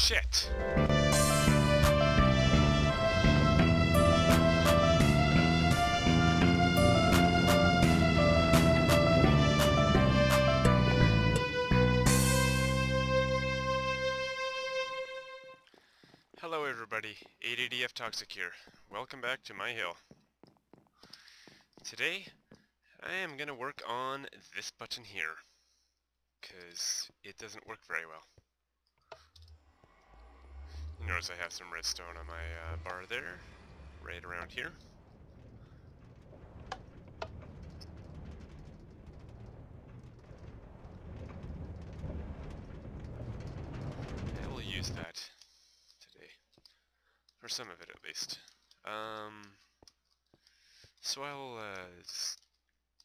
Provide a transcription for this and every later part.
Shit! Hello everybody, 880F Toxic here. Welcome back to Maihill. Today, I am gonna work on this button here, because it doesn't work very well. You notice I have some redstone on my bar there, right around here. I will use that today, or some of it at least. So I'll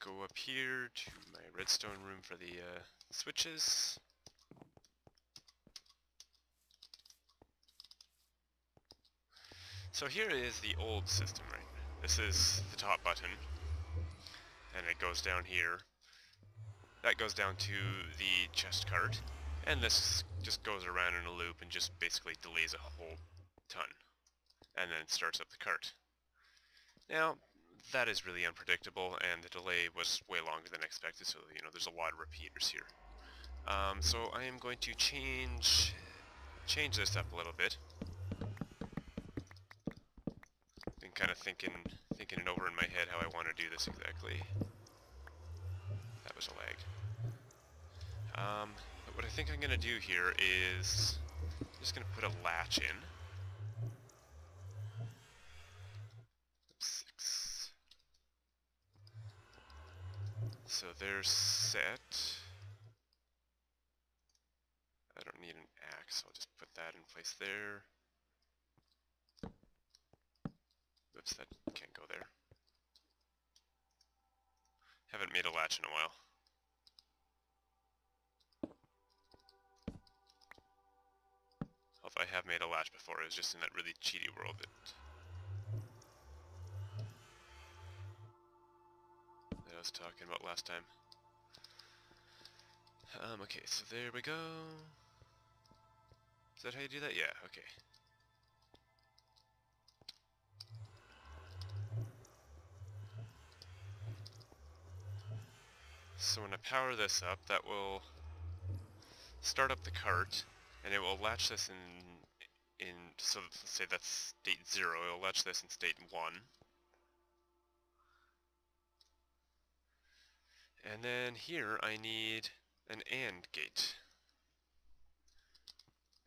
go up here to my redstone room for the switches. So here is the old system, right? This is the top button, and it goes down here. That goes down to the chest cart, and this just goes around in a loop and just basically delays a whole ton, and then starts up the cart. Now, that is really unpredictable, and the delay was way longer than expected, so you know there's a lot of repeaters here. So I am going to change this up a little bit. Been kind of thinking it over in my head how I want to do this exactly. That was a lag. But what I think I'm going to do here is just going to put a latch in. Oops, 6. So they're set. I don't need an axe, I'll just put that in place there. Oops, that can't go there. Haven't made a latch in a while. If I have made a latch before, it was just in that really cheaty world that I was talking about last time. Okay, so there we go. Is that how you do that? Yeah, okay. So when I power this up, that will start up the cart, and it will latch this so let's say that's state 0, it will latch this in state 1. And then here I need an AND gate.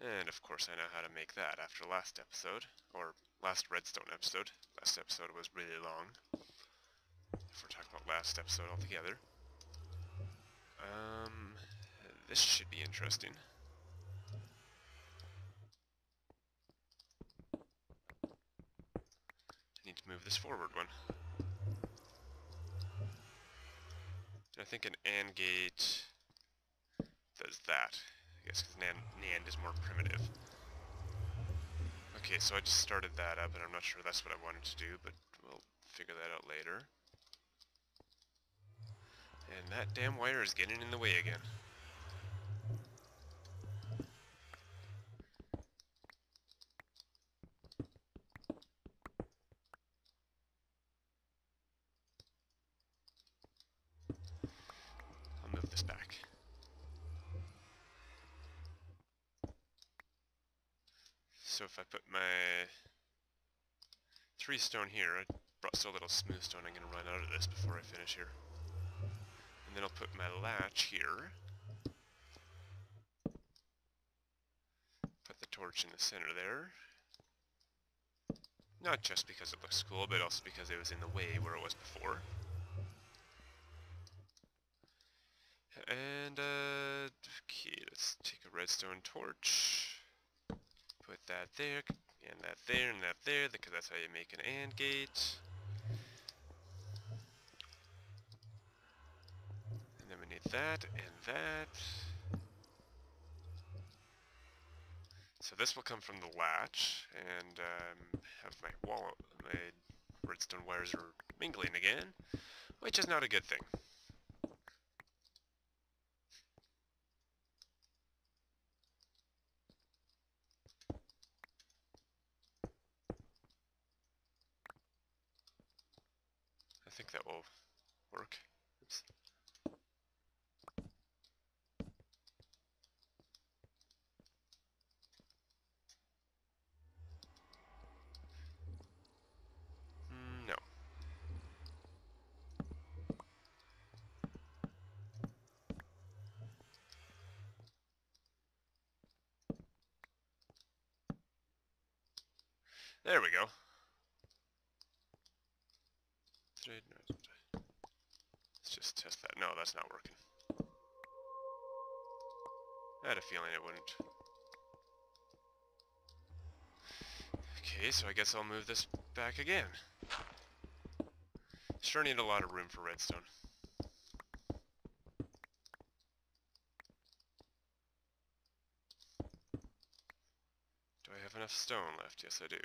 And of course I know how to make that after last episode, or last redstone episode. Last episode was really long, if we're talking about last episode altogether. This should be interesting. I need to move this forward one. And I think an AND gate does that. I guess because NAND is more primitive. Okay, so I just started that up, and I'm not sure that's what I wanted to do, but we'll figure that out later. And that damn wire is getting in the way again. I'll move this back. So if I put my 3 stone here, I brought so little smooth stone I'm going to run out of this before I finish here. And then I'll put my latch here. Put the torch in the center there. Not just because it looks cool, but also because it was in the way where it was before. And, okay, let's take a redstone torch. Put that there, and that there, and that there, because that's how you make an AND gate. And then we need that, and that. So this will come from the latch, and have my redstone wires are mingling again, which is not a good thing. Oops. No. There we go. Let's just test that. No, that's not working. I had a feeling it wouldn't. Okay, so I guess I'll move this back again. Sure need a lot of room for redstone. Do I have enough stone left? Yes, I do.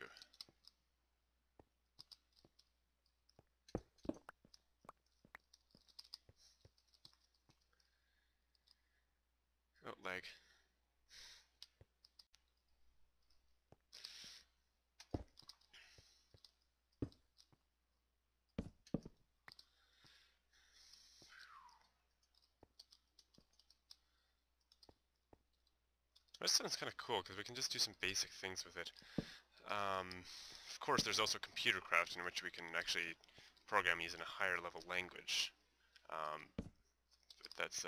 Oh, lag. Redstone's kind of cool because we can just do some basic things with it. Of course, there's also computer craft in which we can actually program using a higher level language. But that's,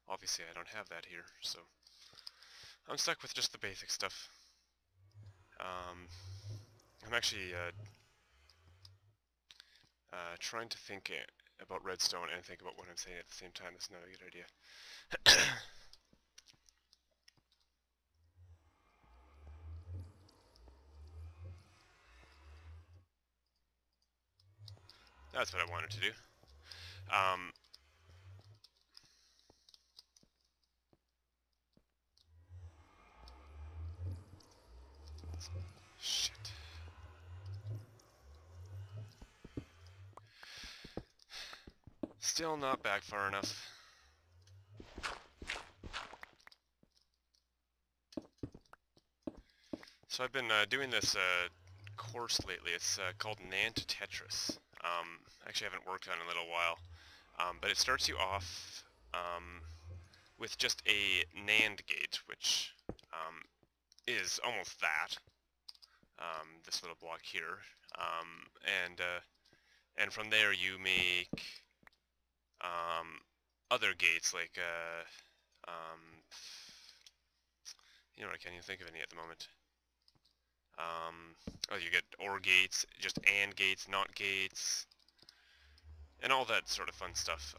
obviously I don't have that here, so I'm stuck with just the basic stuff. I'm actually trying to think about redstone and think about what I'm saying at the same time. That's not a good idea. That's what I wanted to do. Shit. Still not back far enough. So I've been doing this course lately. It's called NAND Tetris. Actually, I haven't worked on it in a little while. But it starts you off with just a NAND gate, which is almost that. This little block here. And from there you make other gates, like you know what, I can't even think of any at the moment. Oh, you get OR gates, just AND gates, NOT gates, and all that sort of fun stuff.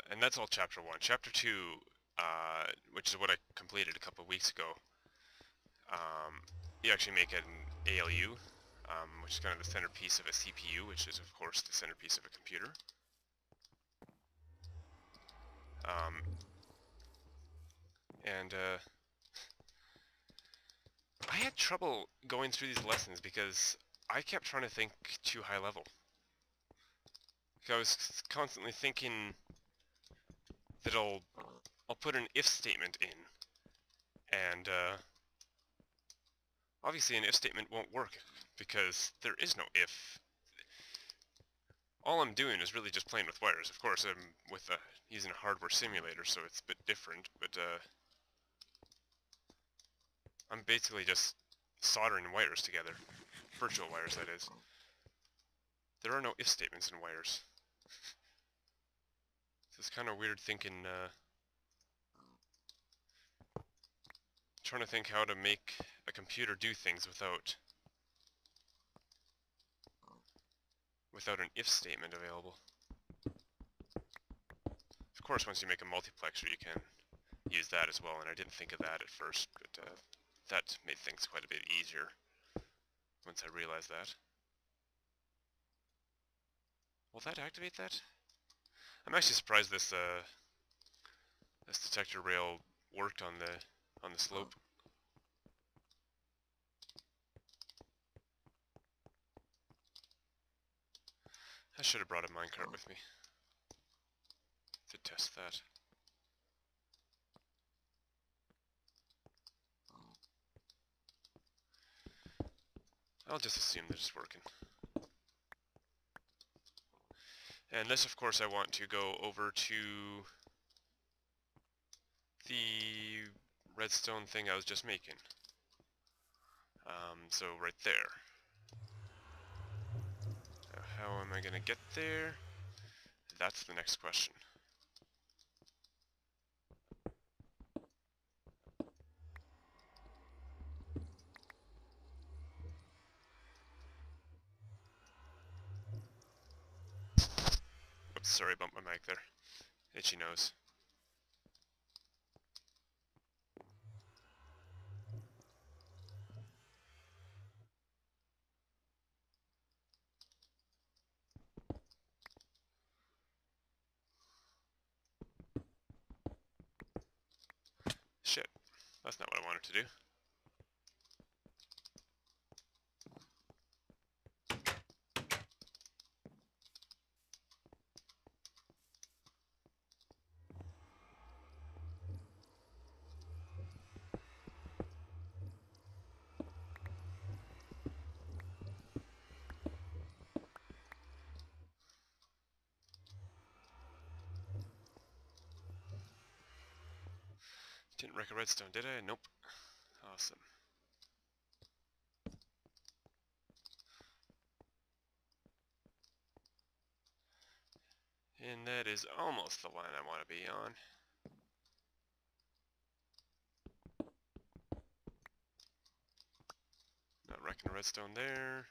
And that's all Chapter 1. Chapter 2, which is what I completed a couple of weeks ago, you actually make an ALU, which is kind of the centerpiece of a CPU, which is, of course, the centerpiece of a computer. I had trouble going through these lessons because I kept trying to think too high level. I was constantly thinking that I'll put an if statement in, and obviously an if statement won't work because there is no if. All I'm doing is really just playing with wires. Of course, I'm using a hardware simulator, so it's a bit different, but I'm basically just soldering wires together. Virtual wires, that is. There are no if statements in wires. It's kind of weird thinking, trying to think how to make a computer do things without an if statement available. Of course, once you make a multiplexer, you can use that as well, and I didn't think of that at first, but that made things quite a bit easier once I realized that. Will that activate that? I'm actually surprised this this detector rail worked on the slope. I should have brought a minecart with me to test that. I'll just assume that it's working. And this, of course, I want to go over to the redstone thing I was just making. So right there. Now, how am I gonna get there? That's the next question. Oops, sorry, bumped my mic there. Itchy nose. Shit, that's not what I wanted to do. Didn't wreck a redstone, did I? Nope. Awesome. And that is almost the line I want to be on. Not wrecking a redstone there.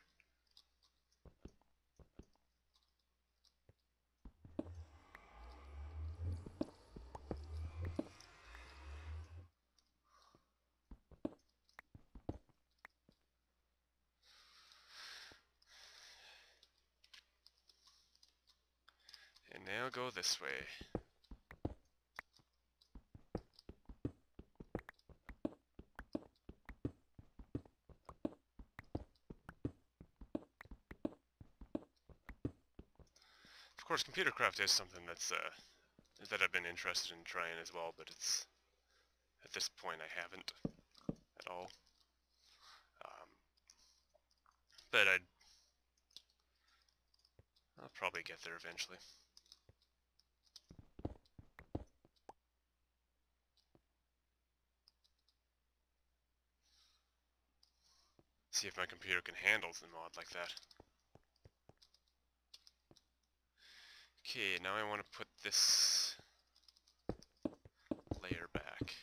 And now go this way. Of course, computer craft is something that's that I've been interested in trying as well, but it's at this point I haven't at all. But I'll probably get there eventually. See if my computer can handle the mod like that. Okay, now I want to put this layer back.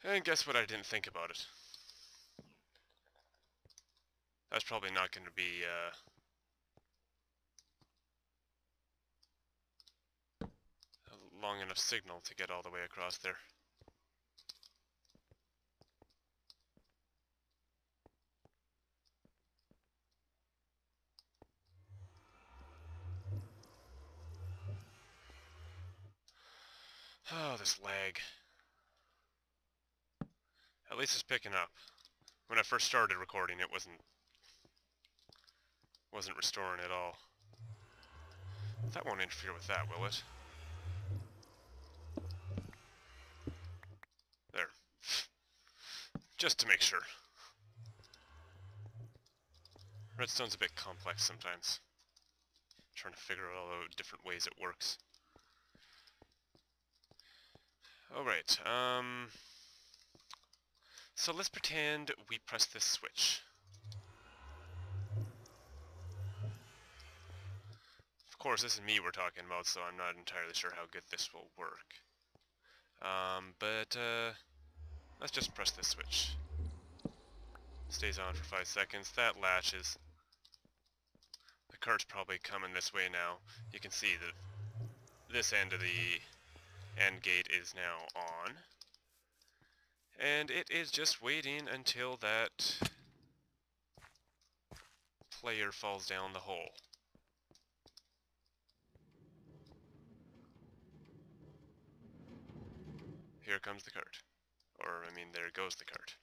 And guess what, I didn't think about it. That's probably not going to be a long enough signal to get all the way across there. Oh, this lag. At least it's picking up. When I first started recording, it wasn't restoring at all. That won't interfere with that, will it? There. Just to make sure. Redstone's a bit complex sometimes. Trying to figure out all the different ways it works. Alright, so let's pretend we press this switch. Of course, this is me we're talking about, so I'm not entirely sure how good this will work. But let's just press this switch. Stays on for 5 seconds. That latches. The cart's probably coming this way now. You can see that this end of the end gate is now on. And it is just waiting until that player falls down the hole. Here comes the cart. Or, I mean, there goes the cart.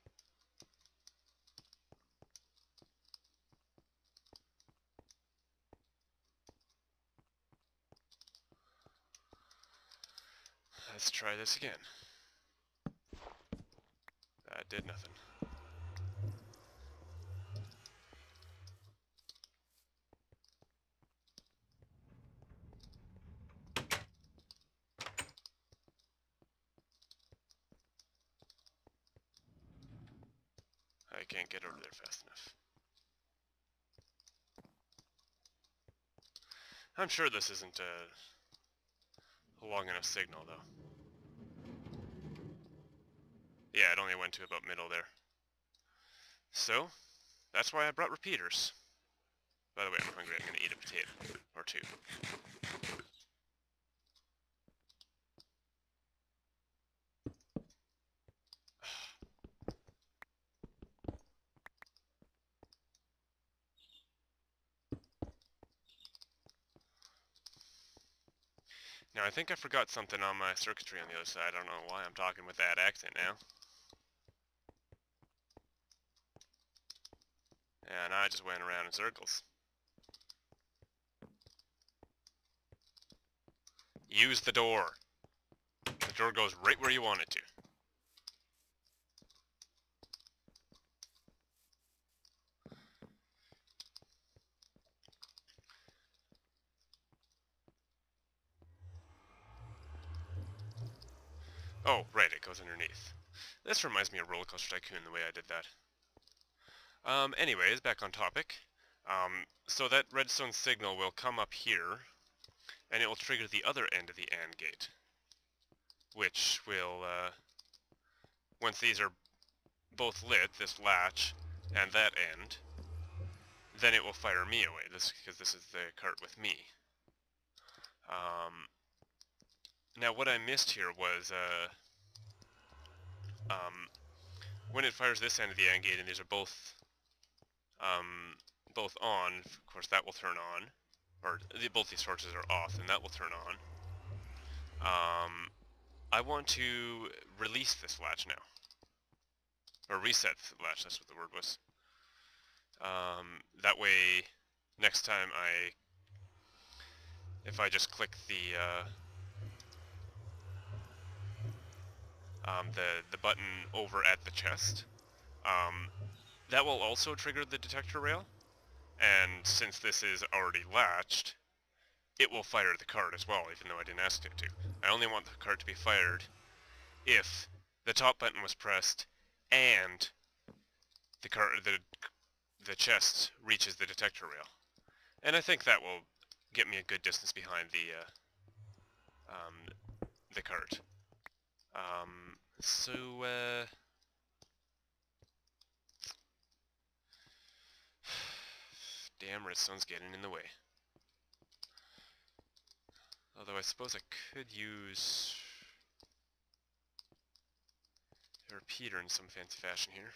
Let's try this again. That did nothing. I can't get over there fast enough. I'm sure this isn't a long enough signal, though. Yeah, it only went to about middle there. So, that's why I brought repeaters. By the way, I'm hungry. I'm gonna eat a potato. Or two. Now, I think I forgot something on my circuitry on the other side. I don't know why I'm talking with that accent now. And I just went around in circles. Use the door. The door goes right where you want it to. Oh, right, it goes underneath. This reminds me of Roller Coaster Tycoon, the way I did that. Anyways, back on topic. So that redstone signal will come up here, and it will trigger the other end of the AND gate. Which will, once these are both lit, this latch and that end, then it will fire me away, because this is the cart with me. Now what I missed here was, when it fires this end of the AND gate and these are both on, of course that will turn on, or both these torches are off, and that will turn on. I want to release this latch now. Or reset the latch, that's what the word was. That way, next time if I just click the button over at the chest, that will also trigger the detector rail, and since this is already latched, it will fire the cart as well, even though I didn't ask it to. I only want the cart to be fired if the top button was pressed and the chest reaches the detector rail. And I think that will get me a good distance behind the cart. Damn, redstone's getting in the way. Although I suppose I could use a repeater in some fancy fashion here.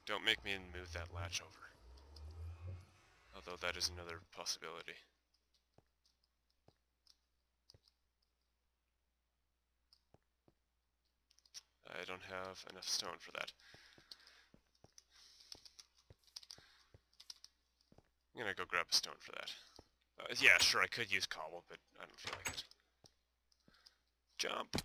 Don't make me move that latch over. Although that is another possibility. I don't have enough stone for that. I'm gonna go grab a stone for that. Yeah, sure, I could use cobble, but I don't feel like it. Jump!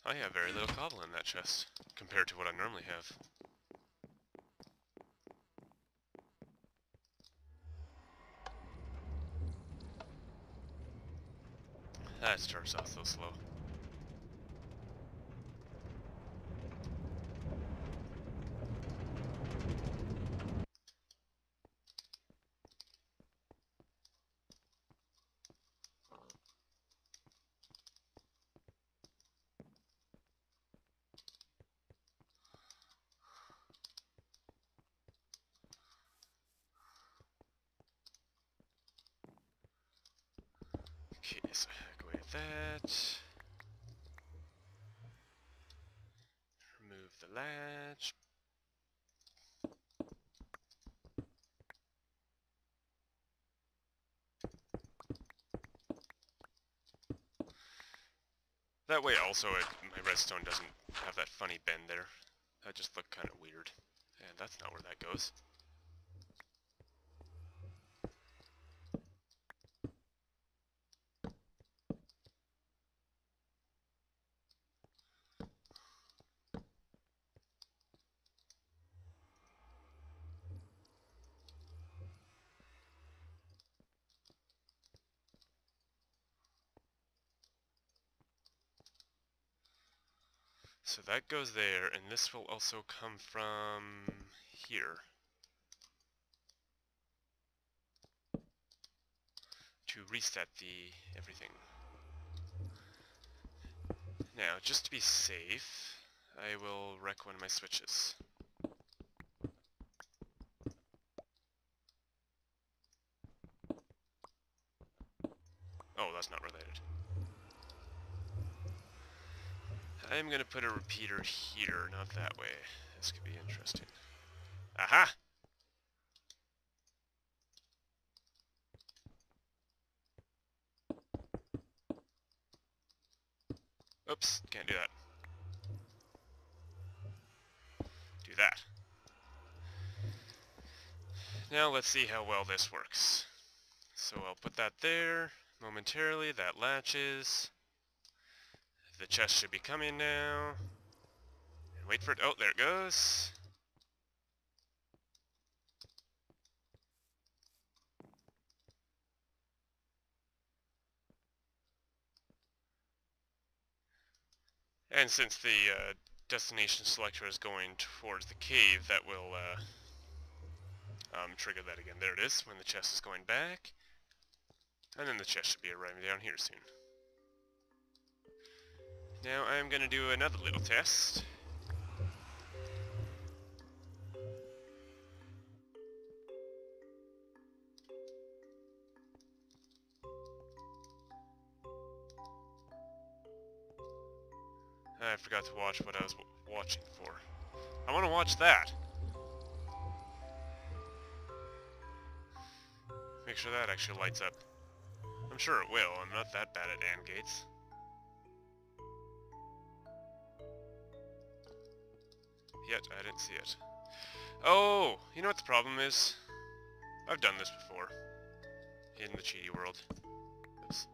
I have very little cobble in that chest, compared to what I normally have. That starts off so slow. Okay, so hack away at that. latch. That way also my redstone doesn't have that funny bend there. That just looked kind of weird. And that's not where that goes. So that goes there, and this will also come from here. To reset the everything. Now, just to be safe, I will wreck one of my switches. Oh, that's not related. I'm gonna put a repeater here, not that way. This could be interesting. Aha! Oops, can't do that. Do that. Now let's see how well this works. So I'll put that there momentarily. That latches. The chest should be coming now. And wait for it. Oh, there it goes. And since the destination selector is going towards the cave, that will trigger that again. There it is, when the chest is going back. And then the chest should be arriving down here soon. Now I'm going to do another little test. I forgot to watch what I was watching for. I want to watch that! Make sure that actually lights up. I'm sure it will. I'm not that bad at AND gates. Yet, I didn't see it. Oh! You know what the problem is? I've done this before. In the cheaty world. Oops.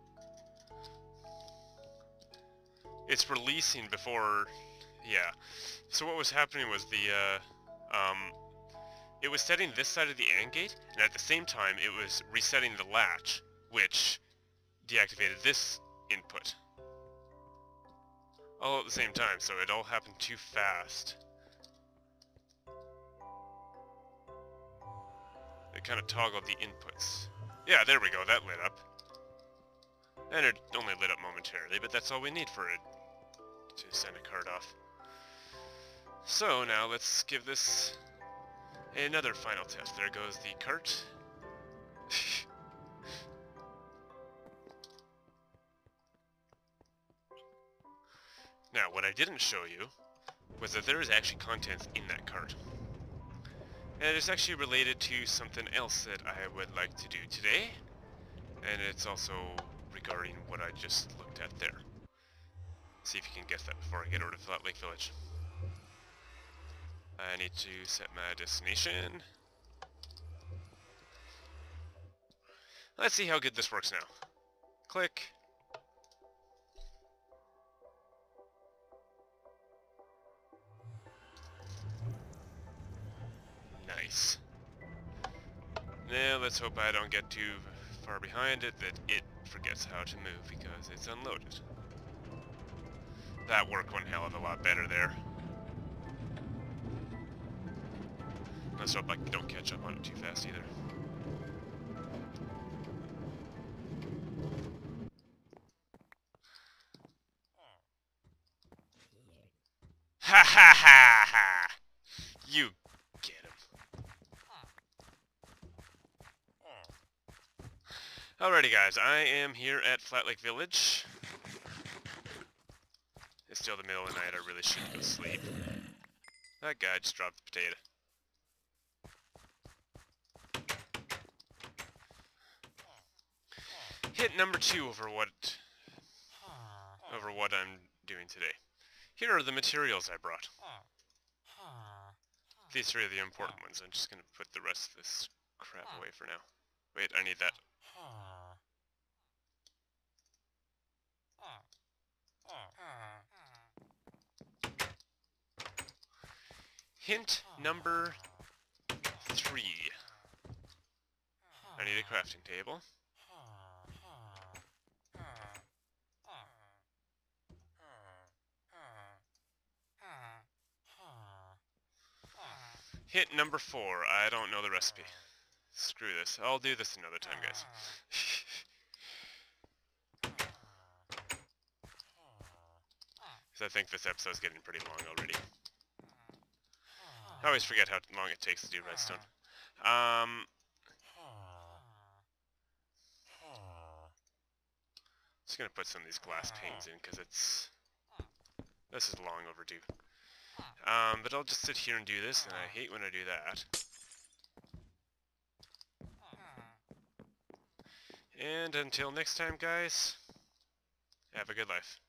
It's releasing before... Yeah. So what was happening was it was setting this side of the AND gate, and at the same time it was resetting the latch, which deactivated this input. All at the same time, so it all happened too fast. It kind of toggled the inputs. Yeah, there we go, that lit up. And it only lit up momentarily, but that's all we need for it to send a card off. So now let's give this another final test. There goes the cart. Now, what I didn't show you was that there is actually contents in that cart. And it's actually related to something else that I would like to do today. And it's also regarding what I just looked at there. See if you can guess that before I get over to Flat Lake Village. I need to set my destination. Let's see how good this works now. Click. Nice. Now let's hope I don't get too far behind it, that it forgets how to move because it's unloaded. That worked one hell of a lot better there. Let's hope I don't catch up on it too fast either. Ha ha ha ha! You get him. Alrighty guys, I am here at Flat Lake Village. It's still the middle of the night, I really should go sleep. That guy just dropped the potato. Hit number 2 over what I'm doing today. Here are the materials I brought. These 3 are the important ones. I'm just gonna put the rest of this crap away for now. Wait, I need that. Hint number 3. I need a crafting table. Hint number 4. I don't know the recipe. Screw this. I'll do this another time, guys. Because I think this episode's getting pretty long already. I always forget how long it takes to do redstone. Just gonna put some of these glass panes in because this is long overdue. But I'll just sit here and do this, and I hate when I do that. And until next time, guys, have a good life.